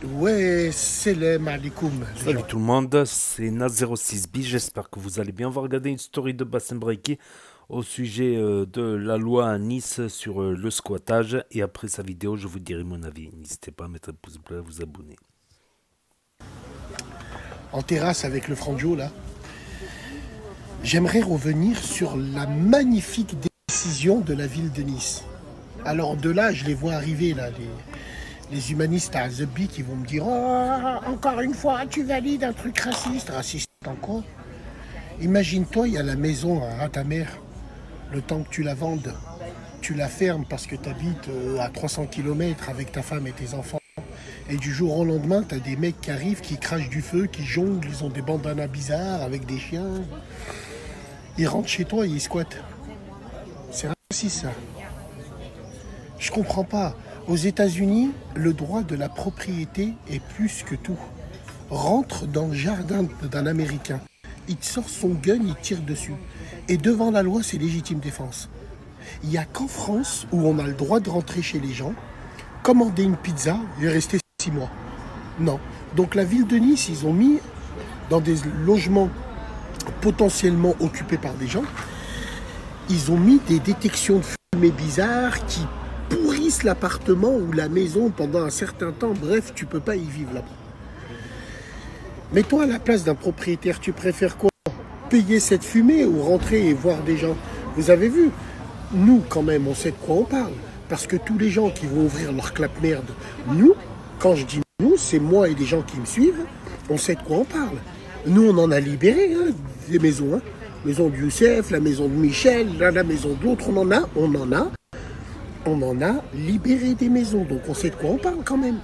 Ouais, salam alaikum les Salut gens. tout le monde, c'est Naz06B, j'espère que vous allez bien. On va regarder une story de Bassem Braiki au sujet de la loi à Nice sur le squattage. Et après sa vidéo, je vous dirai mon avis. N'hésitez pas à mettre un pouce bleu, à vous abonner. En terrasse avec le Franjo là. J'aimerais revenir sur la magnifique décision de la ville de Nice. Alors de là, je les vois arriver là, les humanistes à Zebbi qui vont me dire oh, encore une fois, tu valides un truc raciste. Raciste encore. Imagine-toi, il y a la maison à ta mère. Le temps que tu la vendes, tu la fermes parce que tu habites à 300 km avec ta femme et tes enfants. Et du jour au lendemain, t'as des mecs qui arrivent, qui crachent du feu, qui jonglent, ils ont des bandanas bizarres avec des chiens. Ils rentrent chez toi et ils squattent. C'est raciste ça. Je comprends pas. Aux États-Unis, le droit de la propriété est plus que tout. Rentre dans le jardin d'un Américain. Il sort son gun, il tire dessus. Et devant la loi, c'est légitime défense. Il n'y a qu'en France où on a le droit de rentrer chez les gens, commander une pizza et rester 6 mois. Non. Donc la ville de Nice, ils ont mis dans des logements potentiellement occupés par des gens, ils ont mis des détections de fumée bizarres qui pourrissent l'appartement ou la maison pendant un certain temps. Bref, tu peux pas y vivre là-bas. Mais toi, à la place d'un propriétaire, tu préfères quoi? Payer cette fumée ou rentrer et voir des gens? Vous avez vu, nous, quand même, on sait de quoi on parle. Parce que tous les gens qui vont ouvrir leur clap-merde, nous, quand je dis nous, c'est moi et les gens qui me suivent, on sait de quoi on parle. Nous, on en a libéré hein, des maisons. Hein. Maison de Youssef, la maison de Michel, la maison de l'autre, on en a libéré des maisons. Donc on sait de quoi on parle quand même.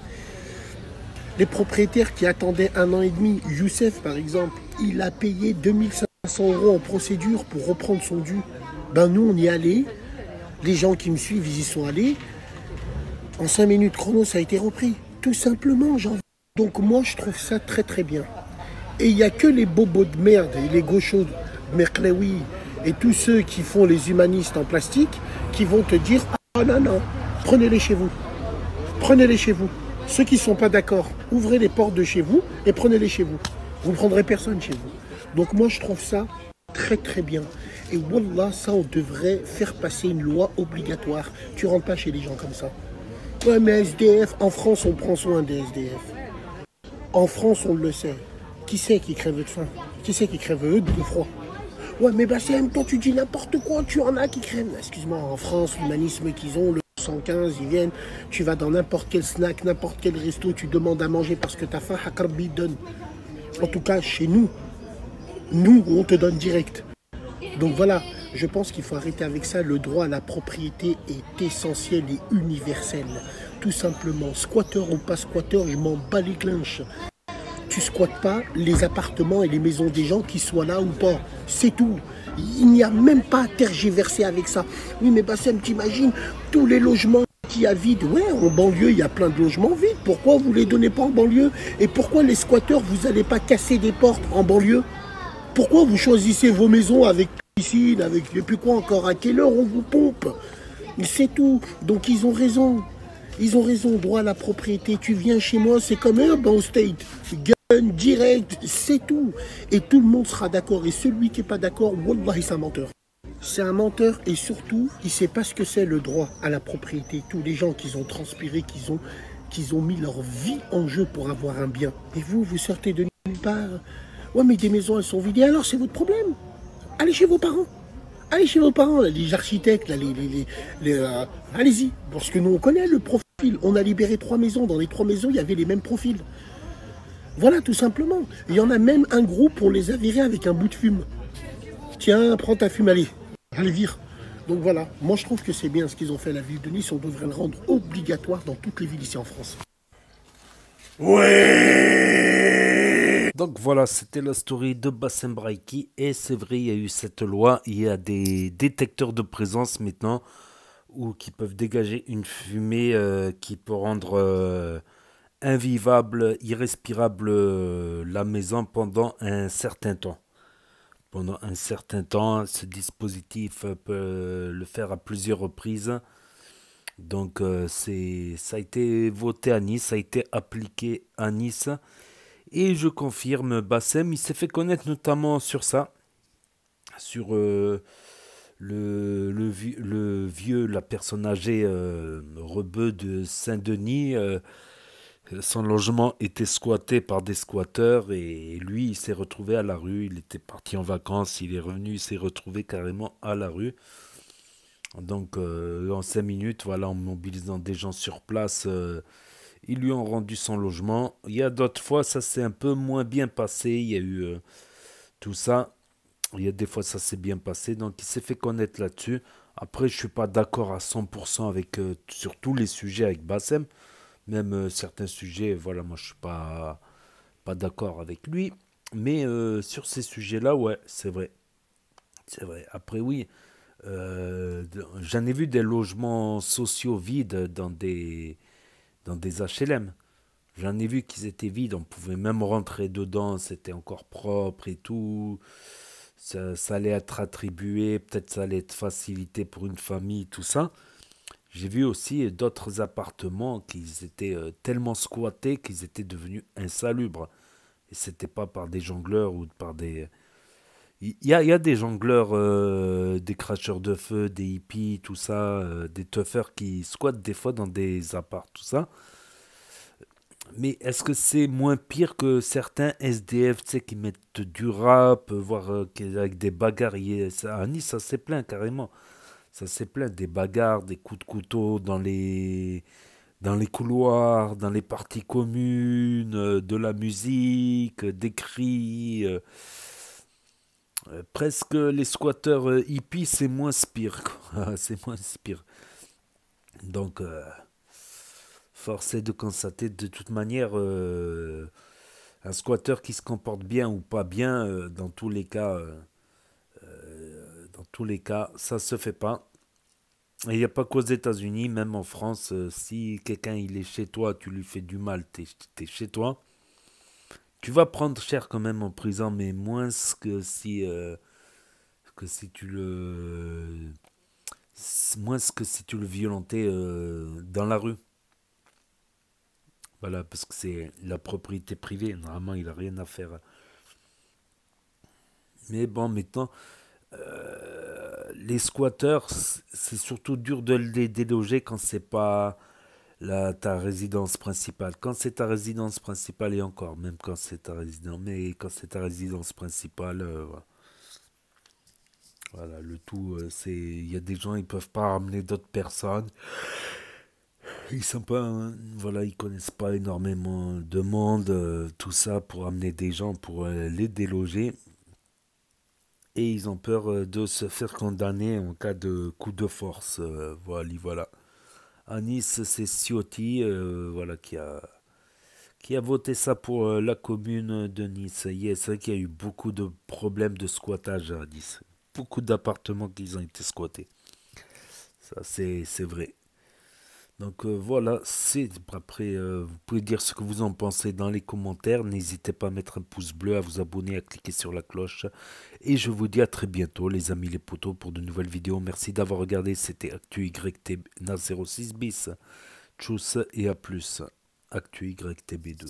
Les propriétaires qui attendaient 1 an et demi, Youssef par exemple, il a payé 2 500 € en procédure pour reprendre son dû. Ben nous, on y est allé. Les gens qui me suivent, ils y sont allés. En 5 minutes chrono, ça a été repris. Tout simplement, j'en. Donc moi, je trouve ça très très bien. Et il n'y a que les bobos de merde et les gauchos de Merklaoui et tous ceux qui font les humanistes en plastique qui vont te dire ah non, non, prenez-les chez vous. Prenez-les chez vous. Ceux qui ne sont pas d'accord, ouvrez les portes de chez vous et prenez-les chez vous. Vous ne prendrez personne chez vous. Donc moi, je trouve ça très très bien. Et wallah, ça, on devrait faire passer une loi obligatoire. Tu rentres pas chez les gens comme ça. Ouais, mais SDF, en France, on prend soin des SDF. En France, on le sait. Qui c'est qui crève de faim? Qui c'est qui crève eux de froid? Ouais, mais Bassem, toi tu dis n'importe quoi, tu en as qui crèvent. Excuse-moi, en France, l'humanisme qu'ils ont, le 115, ils viennent, tu vas dans n'importe quel snack, n'importe quel resto, tu demandes à manger parce que t'as faim, Hakarbi donne. En tout cas, chez nous, on te donne direct. Donc voilà, je pense qu'il faut arrêter avec ça. Le droit à la propriété est essentiel et universel. Tout simplement, squatteur ou pas squatteur, je m'en bats les clinches. Tu squattes pas les appartements et les maisons des gens qui soient là ou pas. C'est tout. Il n'y a même pas à tergiverser avec ça. Oui, mais Bassem, t'imagines tous les logements qu'il y a vides. Ouais, en banlieue, il y a plein de logements vides. Pourquoi vous ne les donnez pas en banlieue? Et pourquoi les squatteurs, vous n'allez pas casser des portes en banlieue? Pourquoi vous choisissez vos maisons avec piscine, avec je ne sais plus quoi encore? À quelle heure on vous pompe? C'est tout. Donc ils ont raison. Ils ont raison. Droit à la propriété. Tu viens chez moi, c'est comme Urban State. Gun direct, c'est tout. Et tout le monde sera d'accord. Et celui qui n'est pas d'accord, wallah, c'est un menteur. C'est un menteur et surtout, il ne sait pas ce que c'est le droit à la propriété. Tous les gens qui ont transpiré, qui ont mis leur vie en jeu pour avoir un bien. Et vous, vous sortez de nulle part. Ouais, mais des maisons, elles sont vidées. Alors, c'est votre problème. Allez chez vos parents. Allez chez vos parents, là, les architectes, là, allez-y. Parce que nous, on connaît le profil. On a libéré 3 maisons. Dans les 3 maisons, il y avait les mêmes profils. Voilà, tout simplement. Il y en a même un groupe, on les a virés avec un bout de fume. Tiens, prends ta fume, allez, vire. Donc voilà, moi je trouve que c'est bien ce qu'ils ont fait à la ville de Nice. On devrait le rendre obligatoire dans toutes les villes ici en France. Ouais. Donc voilà, c'était la story de Bassem Braiki. Et c'est vrai, il y a eu cette loi. Il y a des détecteurs de présence maintenant ou qui peuvent dégager une fumée qui peut rendre invivable, irrespirable la maison pendant un certain temps. Pendant un certain temps, ce dispositif peut le faire à plusieurs reprises. Donc ça a été voté à Nice, ça a été appliqué à Nice. Et je confirme, Bassem, il s'est fait connaître notamment sur ça, sur le vieux, la personne âgée rebeu de Saint-Denis. Son logement était squatté par des squatteurs et lui, il s'est retrouvé à la rue. Il était parti en vacances, il est revenu, il s'est retrouvé carrément à la rue. Donc, en 5 minutes, voilà, en mobilisant des gens sur place, ils lui ont rendu son logement. Il y a d'autres fois, ça s'est un peu moins bien passé. Il y a eu tout ça. Il y a des fois, ça s'est bien passé. Donc, il s'est fait connaître là-dessus. Après, je suis pas d'accord à 100% avec sur tous les sujets avec Bassem. Même certains sujets, voilà, moi, je suis pas d'accord avec lui. Mais sur ces sujets-là, ouais, c'est vrai. C'est vrai. Après, oui, j'en ai vu des logements sociaux vides dans des HLM. J'en ai vu qu'ils étaient vides, on pouvait même rentrer dedans, c'était encore propre et tout. Ça allait être attribué, peut-être ça allait être facilité pour une famille, tout ça. J'ai vu aussi d'autres appartements qui étaient tellement squattés qu'ils étaient devenus insalubres. Et c'était pas par des jongleurs ou par des... Il y a des jongleurs, des cracheurs de feu, des hippies, tout ça, des teufeurs qui squattent des fois dans des apparts, tout ça. Mais est-ce que c'est moins pire que certains SDF, tu sais, qui mettent du rap, voire avec des bagarres à Nice, ça s'est plein carrément. Ça s'est plein des bagarres, des coups de couteau dans les couloirs, dans les parties communes, de la musique, des cris. Presque les squatteurs hippies, c'est moins pire, quoi. C'est moins pire. Donc, force est de constater de toute manière, un squatteur qui se comporte bien ou pas bien, dans tous les cas, ça se fait pas. Et il n'y a pas qu'aux États-Unis, même en France, si quelqu'un il est chez toi, tu lui fais du mal, t'es chez toi, tu vas prendre cher quand même en prison, mais moins que si tu le moins que si tu le violentais dans la rue. Voilà, parce que c'est la propriété privée. Normalement, il n'a rien à faire. Mais bon, maintenant, les squatteurs, c'est surtout dur de les déloger quand c'est pas ta résidence principale. Quand c'est ta résidence principale, et encore, même quand c'est ta résidence, mais quand c'est ta résidence principale, voilà. Voilà, le tout, c'est, il y a des gens, ils peuvent pas ramener d'autres personnes. Ils sont pas, voilà, ils connaissent pas énormément de monde, tout ça pour amener des gens pour les déloger. Et ils ont peur de se faire condamner en cas de coup de force. Voilà, voilà. À Nice, c'est Ciotti, voilà, qui a voté ça pour la commune de Nice. Yes, c'est vrai qu'il y a eu beaucoup de problèmes de squattage à Nice. Beaucoup d'appartements qui ont été squattés. Ça, c'est vrai. Donc voilà, c'est après, vous pouvez dire ce que vous en pensez dans les commentaires. N'hésitez pas à mettre un pouce bleu, à vous abonner, à cliquer sur la cloche. Et je vous dis à très bientôt, les amis les potos, pour de nouvelles vidéos. Merci d'avoir regardé. C'était Actu YT 06 bis. Tchuss et à plus. Actu YTB2.